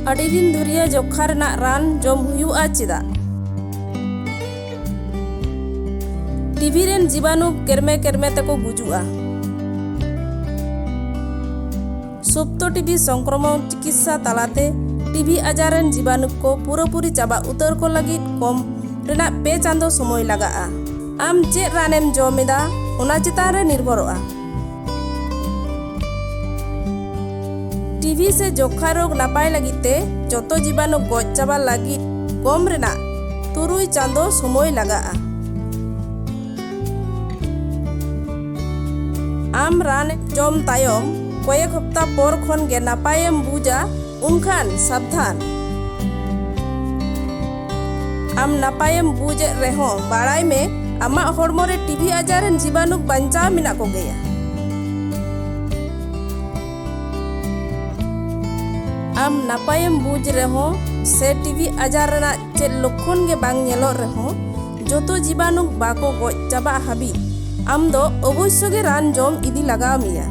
ᱟᱹᱰᱤ ᱫᱤᱱ ᱫᱷᱩᱨᱤᱭᱟᱹ ᱡᱚᱠᱷᱟ ᱨᱮᱱᱟᱜ ᱨᱟᱱ ᱡᱚᱢ ᱦᱩᱭᱩᱜᱼᱟ ᱪᱮᱫᱟᱜ? ᱴᱤᱵᱤ ᱨᱮᱱ ᱡᱤᱵᱟणु ᱠᱮᱨᱢᱮ ᱠᱮᱨᱢᱮ ᱛᱮᱠᱚ ᱜᱩᱡᱩᱜᱼᱟ। सुप्त टीबी संक्रमण चिकित्सा तालाते टीबी आजार रेन जीवाणु को पूरापूरी चाबा उतर को लगित कम रेना 2 चांदो समय लगाआ। आम चेद रानेम जमेदा ओना चेतान रे निर्भरोआ। टीबी से जोखा रोग नापाय लगिते जतो जीवाणु गज चाबा लगित कम रेना 3 चांदो समय लगाआ। आम रान जम तायम कयेक हफ्ता पर खन गे नापायम बुझा उनखान साबधान। आम नापायम बुझे रेहों बाड़ाय में आमा हड़मो रे टीबी आजार रेन जीवाणु बांचा मिना को गया। आम नापायम बुझ रेहों से टीबी आजार रेना चेद लक्षण गे बांग नेलो रेहों जतो जीवाणु बाको गज चाबा हाबी आम दो अवश्य गे रान जम इदी लगा मिया।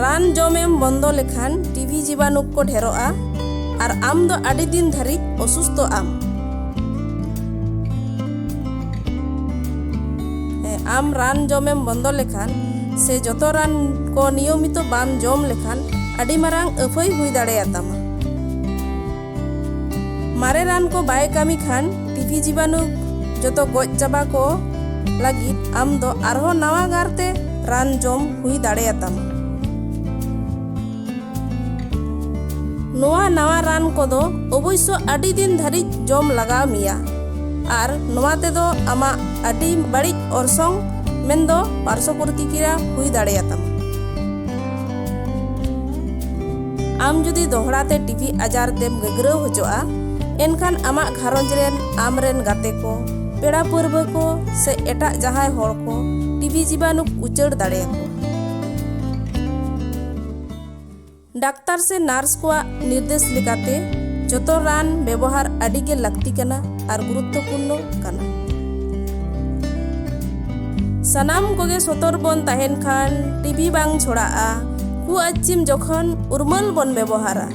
रान जमेम बंदो लेखान टीबी जीवाणु को ढेरोआ और आम दो आड़ी दिन धारी असुस्थ आम रान जमेम बंदो लेखान से जतो रान को नियमित बाम जम लेखान आड़ी मारांग अफाई हुई दाड़ेयातामा। मारे रान को बाय कामी खान टीबी जीवाणु जतो गज चाबा को लगित आम दो आरहो नवा गारते रान जम हुई दाड़ेयातामा। नोआ नवा रान कोदो अवश्य आड़ी दिन धारी जम लगा मिया और नोआ तेदो आमा आड़ी बड़ी अरसंग मेंदो पार्श्व प्रतिक्रिया हुई दाड़ेयाताम। आम जुदी दोहराते टीबी आजार तेम गगरव हजोआ एनखान आमा घारंज रेन आम रेन गाते को पेड़ा पर्व को से एटा जहाय हर को टीबी जीवाणु उचड़ दाड़ेयाको। डाक्तार से नार्स को निर्देश लेकाते जतो रान व्यवहार आड़ी के लगती कना और गुरुत्वपूर्ण कना। सनाम कोगे सतर बन ताहेन खान टीबी बांग छोड़ाआ कु आचिम जखन उर्मल बन व्यवहारा।